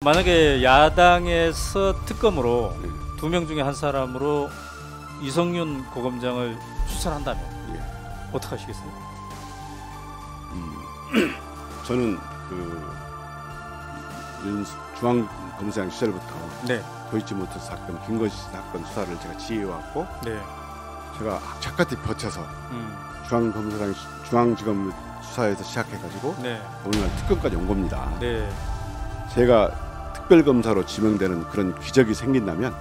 만약에 야당에서 특검으로 예. 2명 중에 한 사람으로 이성윤 고검장을 추천한다면 예. 어떻게 하시겠어요? 저는 중앙검사장 시절부터 네. 도이치모터 사건, 김건희 사건 수사를 제가 지휘해왔고, 네. 제가 악착같이 버텨서 중앙검사장, 중앙지검 수사에서 시작해가지고 네. 오늘날 특검까지 온 겁니다. 네. 제가 특별검사로 지명되는 그런 기적이 생긴다면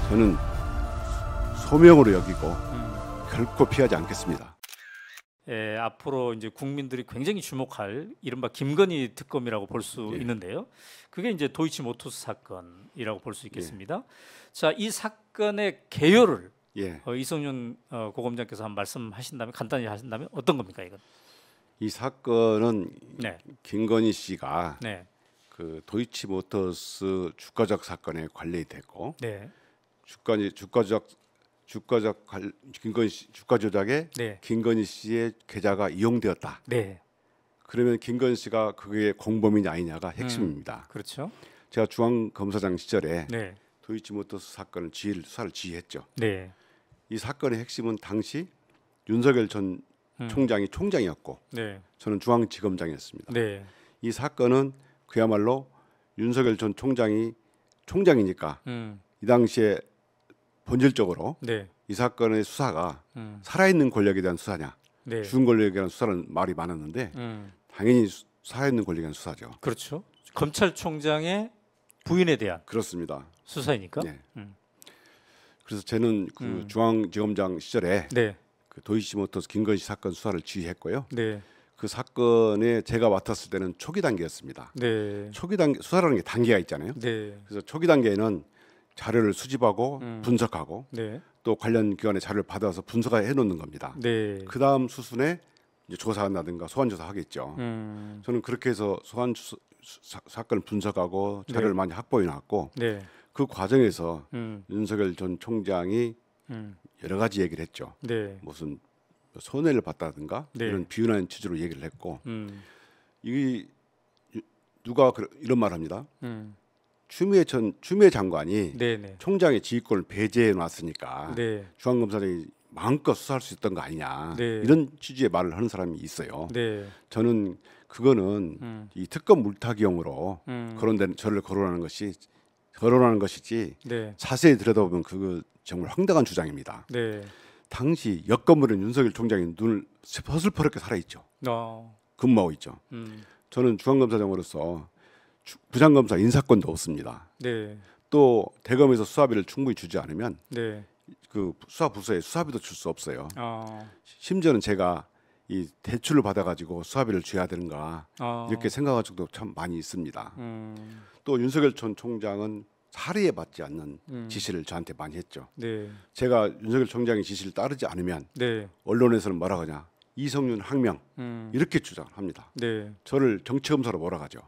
저는 소명으로 여기고 결코 피하지 않겠습니다. 예, 앞으로 이제 국민들이 굉장히 주목할 이른바 김건희 특검이라고 볼 수 예. 있는데요. 그게 이제 도이치모터스 사건이라고 볼 수 있겠습니다. 예. 자, 이 사건의 개요를 예. 이성윤 고검장께서 한 말씀하신다면 간단히 하신다면 어떤 겁니까 이건? 이 사건은 네. 김건희 씨가 네. 그 도이치모터스 주가 조작 사건에 관련이 됐고, 네. 김건희 씨 주가 조작에 네. 김건희 씨의 계좌가 이용되었다. 네. 그러면 김건희 씨가 그게 공범이냐 아니냐가 핵심입니다. 그렇죠. 제가 중앙검사장 시절에 네. 도이치모터스 사건을 수사를 지휘했죠. 네. 이 사건의 핵심은 당시 윤석열 전 총장이 총장이었고, 네. 저는 중앙지검장이었습니다. 네. 이 사건은 그야말로 윤석열 전 총장이 총장이니까 이 당시에 본질적으로 네. 이 사건의 수사가 살아있는 권력에 대한 수사냐, 네. 죽은 권력에 대한 수사는 말이 많았는데 당연히 살아있는 권력에 대한 수사죠. 그렇죠. 검찰총장의 부인에 대한 그렇습니다. 수사이니까. 네. 그래서 저는 그 중앙지검장 시절에 네. 그 도이치모터스 김건희 사건 수사를 지휘했고요. 네. 그 사건에 제가 맡았을 때는 초기 단계였습니다. 네. 초기 단계 수사라는 게 단계가 있잖아요. 네. 그래서 초기 단계에는 자료를 수집하고 분석하고 네. 또 관련 기관의 자료를 받아서 분석해 놓는 겁니다. 네. 그 다음 수순에 이제 조사한다든가 소환 조사하겠죠. 저는 그렇게 해서 사건을 분석하고 자료를 네. 많이 확보해 놨고, 네. 그 과정에서 윤석열 전 총장이 여러 가지 얘기를 했죠. 네. 무슨 손해를 봤다든가 네. 이런 비운한 취지로 얘기를 했고, 이 누가 이런 말합니다. 추미애 장관이 네네. 총장의 지휘권을 배제해 놨으니까 네. 중앙검사장이 마음껏 수사할 수 있던 거 아니냐, 네. 이런 취지의 말을 하는 사람이 있어요. 네. 저는 그거는 이 특검 물타기용으로 거론된 저를 거론하는 것이지 네. 자세히 들여다보면 그거 정말 황당한 주장입니다. 네. 당시 역건물은 윤석열 총장이 눈을 서슬퍼렇게 살아있죠. 근무하고 있죠. 저는 중앙검사장으로서 부장검사 인사권도 없습니다. 네. 또 대검에서 수사비를 충분히 주지 않으면 네. 그 수사부서에 수사비도 줄 수 없어요. 아. 심지어는 제가 이 대출을 받아가지고 수사비를 줘야 되는가 이렇게 생각한 적도 참 많이 있습니다. 또 윤석열 전 총장은 사리에 받지 않는 지시를 저한테 많이 했죠. 네. 제가 윤석열 총장의 지시를 따르지 않으면 네. 언론에서는 뭐라 하냐, 이성윤 항명 이렇게 주장합니다. 네. 저를 정치검사로 몰아가죠.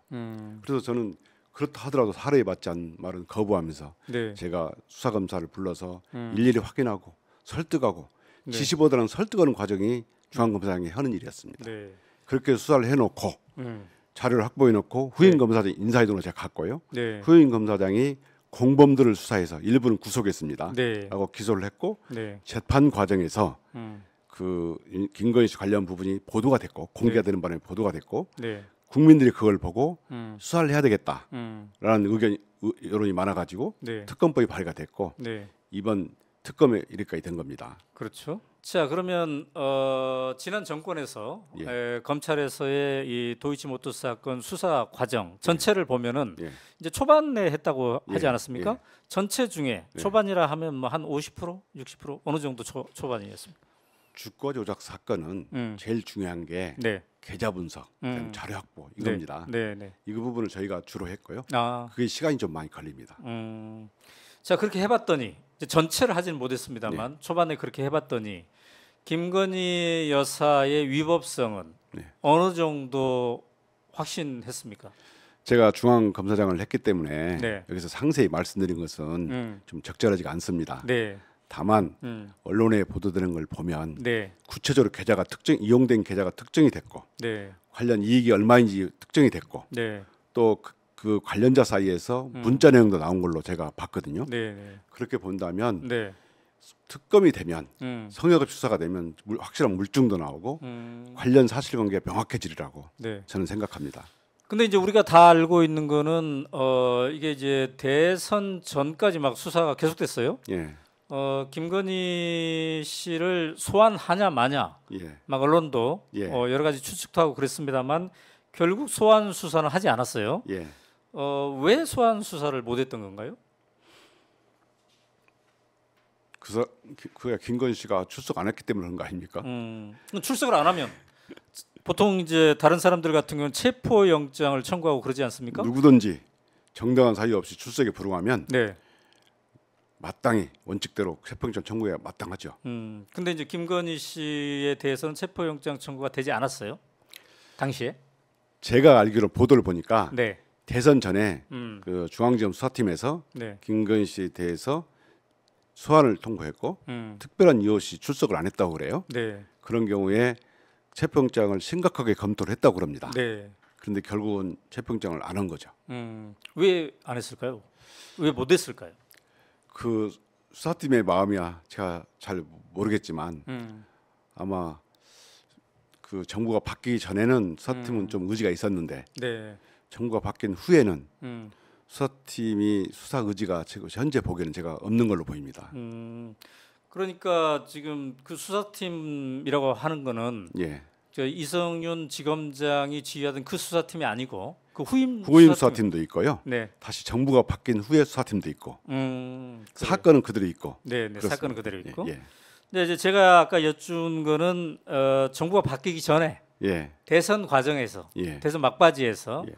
그래서 저는 그렇다 하더라도 사례에 받지 않는 말은 거부하면서 네. 제가 수사검사를 불러서 일일이 확인하고 설득하고, 네. 지시보다는 설득하는 과정이 중앙검사장이 하는 일이었습니다. 네. 그렇게 수사를 해놓고 자료를 확보해놓고 후임 검사장 인사이동을 제가 갔고요. 네. 후임 검사장이 공범들을 수사해서 일부는 구속했습니다. 네. 라고 기소를 했고, 네. 재판 과정에서 그 김건희 씨 관련 부분이 보도가 됐고 공개가 되는 바람에 보도가 됐고, 네. 국민들이 그걸 보고 수사를 해야 되겠다라는 여론이 많아가지고 네. 특검법이 발의가 됐고, 네. 이번 특검에 이르기까지 된 겁니다. 그렇죠. 자, 그러면 지난 정권에서 검찰에서의 이 도이치모터스 사건 수사 과정 전체를 보면은 예. 이제 초반에 했다고 하지 예. 않았습니까? 예. 전체 중에 초반이라 하면 뭐 한 50%, 60% 어느 정도 초반이었습니까? 주가 조작 사건은 제일 중요한 게 네. 계좌 분석, 그다음에 자료 확보 이겁니다. 네, 네. 이 부분을 저희가 주로 했고요. 아, 그게 시간이 좀 많이 걸립니다. 자, 그렇게 해봤더니 이제 전체를 하지는 못했습니다만 초반에 그렇게 해봤더니 김건희 여사의 위법성은 어느 정도 확신했습니까? 제가 중앙검사장을 했기 때문에 네. 여기서 상세히 말씀드린 것은 좀 적절하지가 않습니다. 네. 다만 언론에 보도되는 걸 보면 네. 구체적으로 이용된 계좌가 특정이 됐고, 네. 관련 이익이 얼마인지 특정이 됐고, 네. 또 그 관련자 사이에서 문자 내용도 나온 걸로 제가 봤거든요. 네, 네. 그렇게 본다면 네. 특검이 되면 성역업 수사가 되면 확실한 물증도 나오고 관련 사실관계가 명확해지리라고 네. 저는 생각합니다. 근데 이제 우리가 다 알고 있는 거는 이게 이제 대선 전까지 막 수사가 계속됐어요. 예, 김건희 씨를 소환하냐 마냐, 예, 막 언론도 예. 여러 가지 추측도 하고 그랬습니다만 결국 소환 수사는 하지 않았어요. 예. 왜 소환 수사를 못했던 건가요? 그가 김건희 씨가 출석 안 했기 때문에 그런 거 아닙니까? 출석을 안 하면 보통 이제 다른 사람들 같은 경우는 체포 영장을 청구하고 그러지 않습니까? 누구든지 정당한 사유 없이 출석에 불응하면 네. 마땅히 원칙대로 체포영장 청구에 마땅하죠. 근데 이제 김건희 씨에 대해서는 체포 영장 청구가 되지 않았어요. 당시에. 제가 알기로 보도를 보니까 네. 대선 전에 그 중앙지검 수사팀에서 네. 김건희 씨에 대해서 소환을 통보했고 특별한 이유 없이 출석을 안 했다고 그래요. 네. 그런 경우에 체포영장을 심각하게 검토를 했다고 그럽니다. 네. 그런데 결국은 체포영장을 안 한 거죠. 왜 안 했을까요? 왜 못 했을까요? 그 수사팀의 마음이야 제가 잘 모르겠지만 아마 그 정부가 바뀌기 전에는 수사팀은 좀 의지가 있었는데 네. 정부가 바뀐 후에는 수사팀이 수사 의지가 지금 현재 보기에는 제가 없는 걸로 보입니다. 그러니까 지금 그 수사팀이라고 하는 거는 예. 저 이성윤 지검장이 지휘하던 그 수사팀이 아니고 그 후임 수사팀도 있고요. 네. 다시 정부가 바뀐 후에 수사팀도 있고 사건은 그대로 있고. 네, 네. 사건은 그대로 있고. 예. 근데 이제 제가 아까 여쭌 거는 정부가 바뀌기 전에 예. 대선 과정에서 예. 대선 막바지에서 예.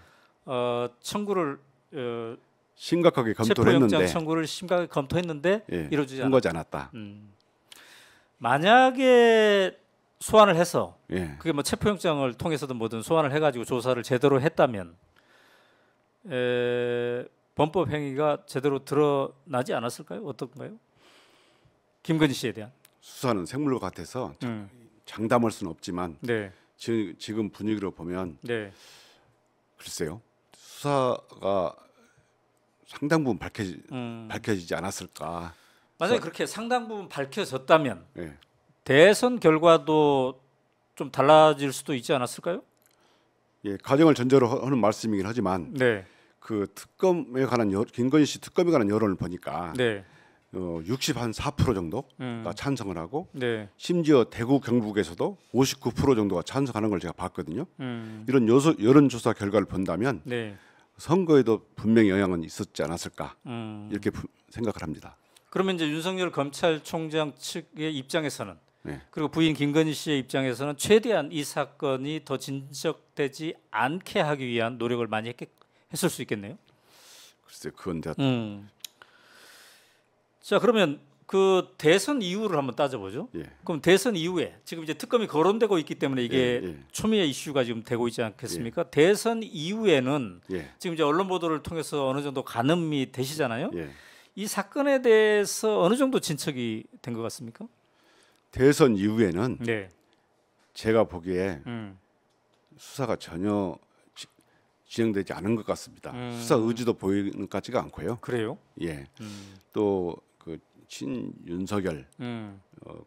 청구를 심각하게 검토를 체포영장 했는데 청구를 심각하게 검토했는데 예. 이루어지지 통과하지 않았다. 만약에 소환을 해서 예. 그게 뭐 체포영장을 통해서든 뭐든 소환을 해가지고 조사를 제대로 했다면 범법 행위가 제대로 드러나지 않았을까요? 어떤가요? 김건희 씨에 대한 수사는 생물과 같아서 장담할 수는 없지만 네, 지금 분위기로 보면 네, 글쎄요. 수사가 상당 부분 밝혀지지 않았을까. 만약에 그렇게 상당 부분 밝혀졌다면 예. 대선 결과도 좀 달라질 수도 있지 않았을까요? 예, 가정을 전제로 하는 말씀이긴 하지만 네, 그 특검에 관한 김건희 씨 특검에 관한 여론을 보니까 네, 64% 정도가 찬성을 하고 네, 심지어 대구 경북에서도 59% 정도가 찬성하는 걸 제가 봤거든요. 이런 여론조사 결과를 본다면 네. 선거에도 분명히 영향은 있었지 않았을까 이렇게 생각을 합니다. 그러면 이제 윤석열 검찰총장 측의 입장에서는 네. 그리고 부인 김건희 씨의 입장에서는 최대한 이 사건이 더 진척되지 않게 하기 위한 노력을 많이 했을 수 있겠네요. 글쎄 그건 내가 자 그러면 그 대선 이후를 한번 따져보죠. 예. 그럼 대선 이후에 지금 이제 특검이 거론되고 있기 때문에 이게 예, 예. 초미의 이슈가 지금 되고 있지 않겠습니까? 대선 이후에는 예. 지금 이제 언론 보도를 통해서 어느 정도 가늠이 되시잖아요. 예. 이 사건에 대해서 어느 정도 진척이 된 것 같습니까? 대선 이후에는 네. 제가 보기에 수사가 전혀 진행되지 않은 것 같습니다. 수사 의지도 보이는 것 같지가 않고요. 그래요? 예. 또 그 친윤석열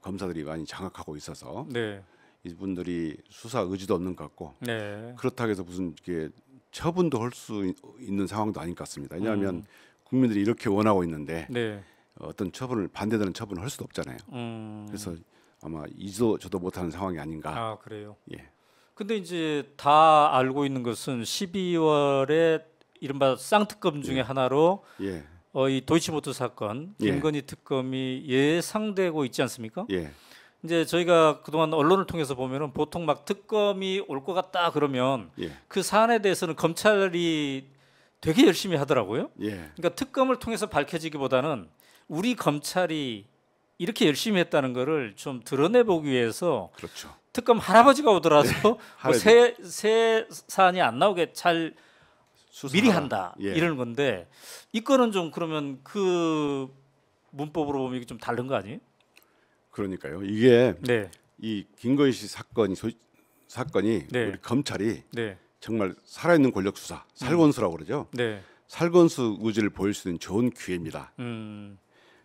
검사들이 많이 장악하고 있어서 네. 이분들이 수사 의지도 없는 것 같고 네. 그렇다고 해서 무슨 이게 처분도 할 수 있는 상황도 아닌 것 같습니다. 왜냐하면 국민들이 이렇게 원하고 있는데 네. 어떤 처분을 반대되는 처분을 할 수도 없잖아요. 그래서 아마 이도 저도 못하는 상황이 아닌가. 아 그래요. 예. 근데 이제 다 알고 있는 것은 12월에 이른바 쌍특검 중에 하나로 예. 이 도이치모터 사건 예. 김건희 특검이 예상되고 있지 않습니까? 예. 이제 저희가 그동안 언론을 통해서 보면은 보통 막 특검이 올 것 같다 그러면 예. 그 사안에 대해서는 검찰이 되게 열심히 하더라고요. 예. 그러니까 특검을 통해서 밝혀지기보다는 우리 검찰이 이렇게 열심히 했다는 거를 좀 드러내 보기 위해서 그렇죠. 특검 할아버지가 오더라도 뭐 할아버지. 새 사안이 안 나오게 잘 미리 한다 예. 이러는 건데 이 건은 좀 그러면 그 문법으로 보면 이게 좀 다른 거 아니에요? 그러니까요. 이게 네, 이 김건희 씨 사건이 네. 우리 검찰이 네, 정말 살아있는 권력 수사, 살건수라고 그러죠. 네. 살건수 의지를 보일 수 있는 좋은 기회입니다.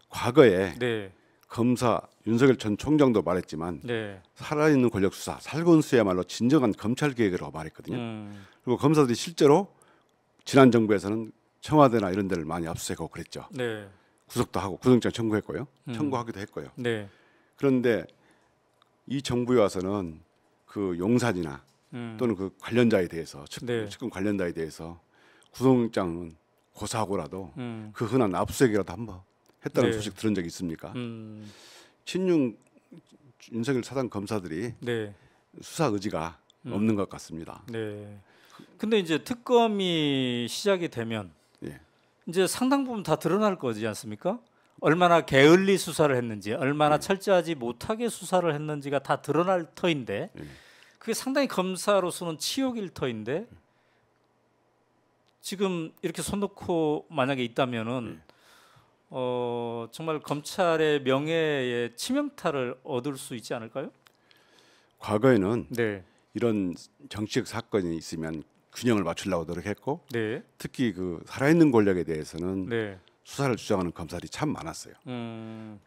과거에 네. 검사 윤석열 전 총장도 말했지만 네. 살아있는 권력 수사, 살건수야말로 진정한 검찰 개혁이라고 말했거든요. 그리고 검사들이 실제로 지난 정부에서는 청와대나 이런 데를 많이 압수수색하고 그랬죠. 네. 구속도 하고 구속영장 청구했고요. 청구하기도 했고요. 네. 그런데 이 정부에 와서는 그 용산이나 또는 그 관련자에 대해서 네. 측근 관련자에 대해서 구속영장은 고사하고라도 그 흔한 압수수색이라도 한번 했다는 네. 소식 들은 적 있습니까? 친윤 윤석열 사단 검사들이 네. 수사 의지가 없는 것 같습니다. 네. 근데 이제 특검이 시작이 되면 예. 이제 상당 부분 다 드러날 거지 않습니까? 얼마나 게을리 수사를 했는지, 얼마나 철저하지 못하게 수사를 했는지가 다 드러날 터인데, 그게 상당히 검사로서는 치욕일 터인데, 지금 이렇게 손 놓고 만약에 있다면은 정말 검찰의 명예에 치명타를 얻을 수 있지 않을까요? 과거에는 네. 이런 정치적 사건이 있으면 균형을 맞추려고 노력했고, 네. 특히 그 살아있는 권력에 대해서는 네. 수사를 주장하는 검사들이 참 많았어요.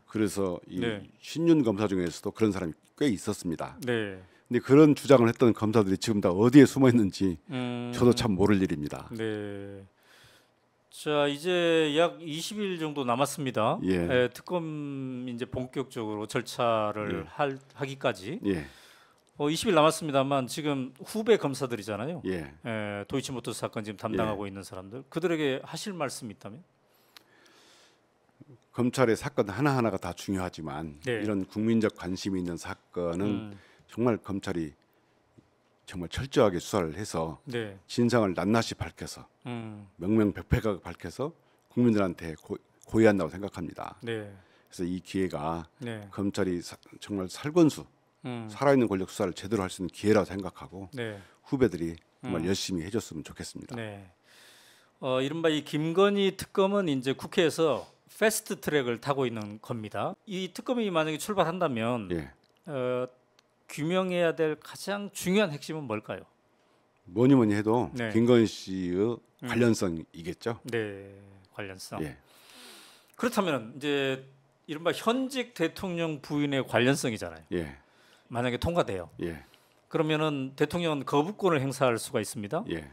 그래서 이 네. 신윤 검사 중에서도 그런 사람이 꽤 있었습니다. 네. 근데 그런 주장을 했던 검사들이 지금 다 어디에 숨어 있는지 저도 참 모를 일입니다. 네. 자, 이제 약 20일 정도 남았습니다. 예. 특검 이제 본격적으로 절차를 하기까지 예. 20일 남았습니다만 지금 후배 검사들이잖아요. 예. 도이치모터스 사건 지금 담당하고 있는 사람들, 그들에게 하실 말씀이 있다면? 검찰의 사건 하나하나가 다 중요하지만 네. 이런 국민적 관심이 있는 사건은 정말 검찰이 정말 철저하게 수사를 해서 네. 진상을 낱낱이 밝혀서 명명백백하게 밝혀서 국민들한테 고의한다고 생각합니다. 네. 그래서 이 기회가 네. 검찰이 정말 살건수 살아있는 권력 수사를 제대로 할 수 있는 기회라고 생각하고 네. 후배들이 정말 열심히 해줬으면 좋겠습니다. 네. 이른바 이 김건희 특검은 이제 국회에서 패스트 트랙을 타고 있는 겁니다. 이 특검이 만약에 출발한다면 예. 규명해야 될 가장 중요한 핵심은 뭘까요? 뭐니 해도 네. 김건희 씨의 관련성이겠죠. 네, 관련성. 예. 그렇다면 이제 이른바 현직 대통령 부인의 관련성이잖아요. 예. 만약에 통과돼요. 예. 그러면은 대통령은 거부권을 행사할 수가 있습니다. 예.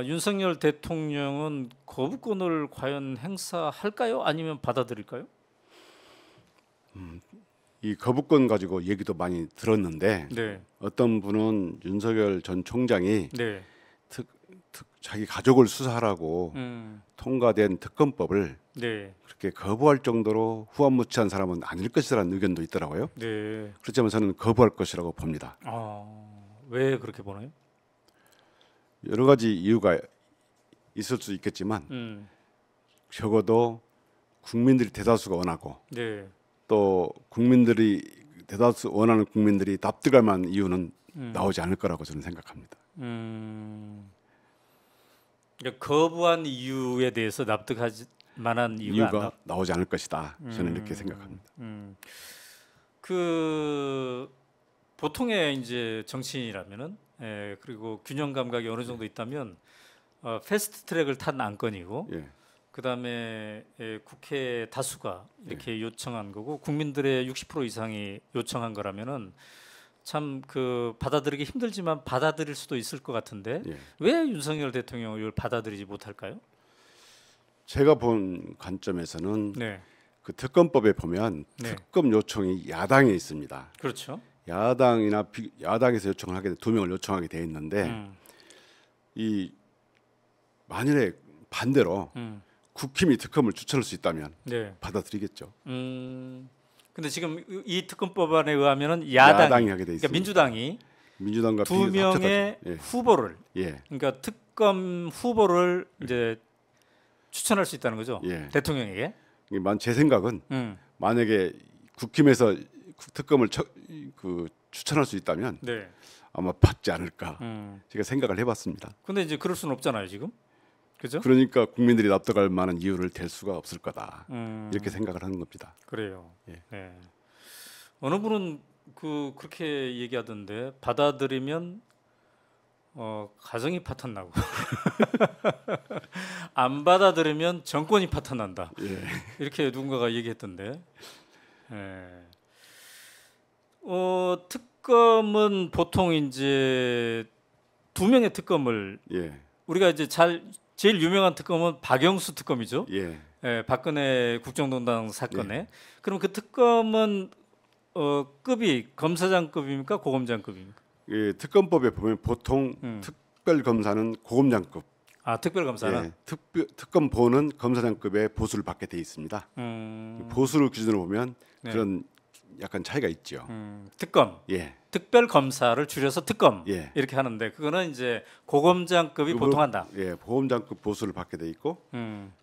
윤석열 대통령은 거부권을 과연 행사할까요? 아니면 받아들일까요? 이 거부권 가지고 얘기도 많이 들었는데 네. 어떤 분은 윤석열 전 총장이 네. 자기 가족을 수사하라고 통과된 특검법을 네. 그렇게 거부할 정도로 후한무치한 사람은 아닐 것이라는 의견도 있더라고요. 네. 그렇지만 저는 거부할 것이라고 봅니다. 왜 그렇게 보나요? 여러 가지 이유가 있을 수 있겠지만 적어도 국민들이 대다수가 원하고 네. 또 국민들이 대다수 원하는 국민들이 납득할 만한 이유는 나오지 않을 거라고 저는 생각합니다. 그러니까 거부한 이유에 대해서 납득하지 만한 이유가 나오지 않을 것이다. 저는 이렇게 생각합니다. 그 보통의 이제 정치인이라면은 그리고 균형 감각이 어느 정도 있다면 패스트 트랙을 탄 안건이고 예. 그다음에 국회 다수가 이렇게 요청한 거고 국민들의 60% 이상이 요청한 거라면은 참 그 받아들이기 힘들지만 받아들일 수도 있을 것 같은데 예. 왜 윤석열 대통령을 이걸 받아들이지 못할까요? 제가 본 관점에서는 네, 그 특검법에 보면 네. 특검 요청이 야당에 있습니다. 그렇죠. 야당에서 요청을 하게 돼 2명을 요청하게 돼 있는데 이 만일에 반대로 국힘이 특검을 추천할 수 있다면 네. 받아들이겠죠. 근데 지금 이 특검법안에 의하면은 야당이 하게 돼 있습니다. 그러니까 민주당이 민주당과 두 명의 후보를 예. 그러니까 특검 후보를 이제 추천할 수 있다는 거죠. 예. 대통령에게. 제 생각은 만약에 국힘에서 특검을 추천할 수 있다면 네. 아마 받지 않을까 제가 생각을 해봤습니다. 근데 이제 그럴 수는 없잖아요 지금. 그죠? 그러니까 국민들이 납득할 만한 이유를 댈 수가 없을 거다 이렇게 생각을 하는 겁니다. 그래요. 예. 네. 어느 분은 그렇게 얘기하던데 받아들이면 가정이 파탄 나고 안 받아들이면 정권이 파탄 난다. 예. 이렇게 누군가가 얘기했던데. 예. 특검은 보통 이제 2명의 특검을 예. 우리가 이제 제일 유명한 특검은 박영수 특검이죠. 예. 예, 박근혜 국정농단 사건에. 예. 그럼 그 특검은 급이 검사장급입니까? 고검장급입니까? 예, 특검법에 보면 보통 특별 검사는 고검장급. 아, 특별 검사는? 예, 특검보는 검사장급의 보수를 받게 돼 있습니다. 보수를 기준으로 보면 네. 그런 약간 차이가 있죠. 특검. 예. 특별 검사를 줄여서 특검 예. 이렇게 하는데 그거는 이제 고검장급이 보통 한다. 예, 고검장급 보수를 받게 돼 있고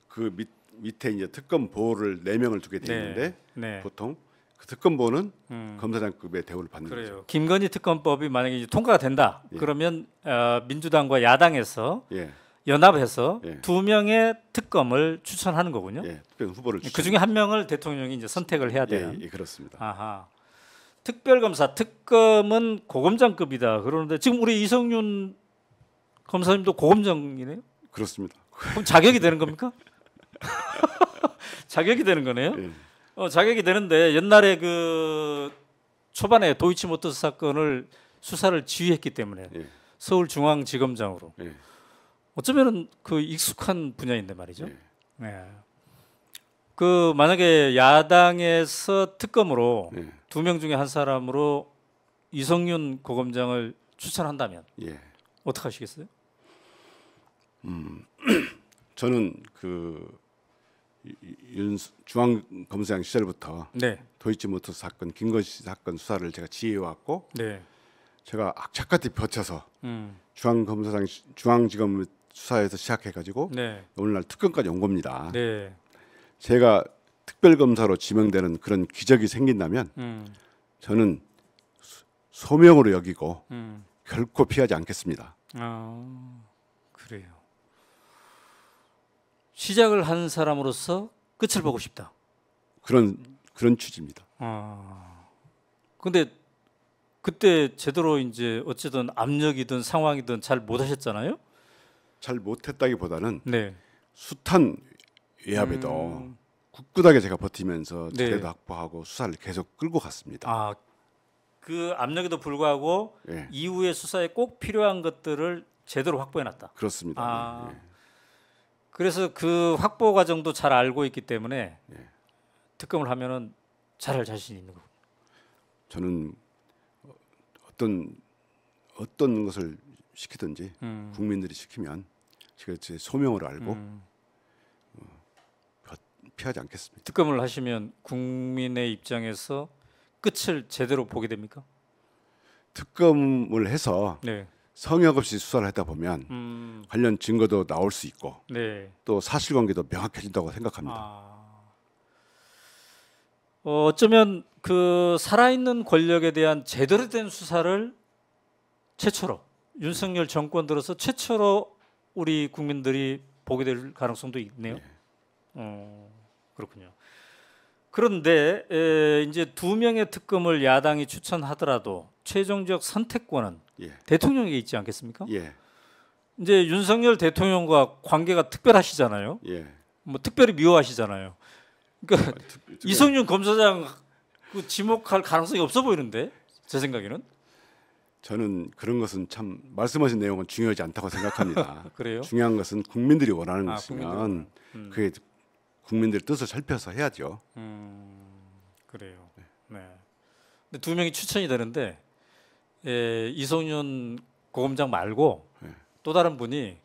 그 밑에 이제 특검 보를 4명을 두게 돼 있는데 네. 보통 그 특검보는 검사장급의 대우를 받는 그래요. 거죠. 김건희 특검법이 만약에 이제 통과가 된다. 예. 그러면 민주당과 야당에서 예. 연합해서 예. 2명의 특검을 추천하는 거군요. 예, 특별 후보를 그 중에 1명을 대통령이 이제 선택을 해야 돼요. 예, 그렇습니다. 아하. 특별검사 특검은 고검장급이다. 그러는데 지금 우리 이성윤 검사님도 고검장이네요. 그렇습니다. 그럼 자격이 되는 겁니까? 자격이 되는 거네요. 예. 자격이 되는데 옛날에 그 초반에 도이치모터스 사건을 수사를 지휘했기 때문에 예. 서울중앙지검장으로 예. 어쩌면은 그 익숙한 분야인데 말이죠. 예. 네. 그 만약에 야당에서 특검으로 예. 2명 중에 한 사람으로 이성윤 고검장을 추천한다면 예. 어떻게 하시겠어요? 저는 그 중앙검사장 시절부터 네. 도이치모터스 사건, 김건희 사건 수사를 제가 지휘해왔고 네. 제가 악착같이 버텨서 중앙검사장 중앙지검 수사에서 시작해가지고 네. 오늘날 특검까지 온 겁니다. 네. 제가 특별검사로 지명되는 그런 기적이 생긴다면 저는 소명으로 여기고 결코 피하지 않겠습니다. 아, 그래요. 시작을 한 사람으로서 끝을 보고 싶다. 그런 취지입니다. 아, 근데 그때 제대로 이제 어쨌든 압력이든 상황이든 잘 못하셨잖아요. 잘 못했다기보다는 네. 숱한 외압에도 굳굳하게 제가 버티면서 네. 자료도 확보하고 수사를 계속 끌고 갔습니다. 아, 그 압력에도 불구하고 예. 이후의 수사에 꼭 필요한 것들을 제대로 확보해놨다. 그렇습니다. 아, 예. 그래서 그 확보 과정도 잘 알고 있기 때문에 예. 특검을 하면은 잘할 자신이 있는 거고. 저는 어떤 것을 시키든지 국민들이 시키면 제가 제 소명을 알고 피하지 않겠습니다. 특검을 하시면 국민의 입장에서 끝을 제대로 보게 됩니까? 특검을 해서 네. 성역 없이 수사를 하다 보면 관련 증거도 나올 수 있고 네. 또 사실관계도 명확해진다고 생각합니다. 어쩌면 그 살아있는 권력에 대한 제대로 된 수사를 최초로 윤석열 정권 들어서 최초로 우리 국민들이 보게 될 가능성도 있네요. 네. 그렇군요. 그런데 이제 2명의 특검을 야당이 추천하더라도 최종적 선택권은 예. 대통령에게 있지 않겠습니까? 예. 이제 윤석열 대통령과 관계가 특별하시잖아요. 예. 뭐 특별히 미워하시잖아요. 그러니까 이성윤 검사장 그 지목할 가능성이 없어 보이는데 제 생각에는. 저는 그런 것은 참 말씀하신 내용은 중요하지 않다고 생각합니다. 그래요? 중요한 것은 국민들이 원하는 것이면 국민들이 그게 국민들의 뜻을 살펴서 해야죠. 그래요. 네. 근데 2명이 추천이 되는데 이성윤 고검장 말고 또 다른 분이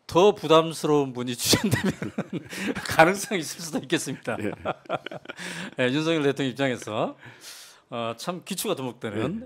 더 부담스러운 분이 추천되면 가능성이 있을 수도 있겠습니다. 윤석열 대통령 입장에서 참 기초가 두목되는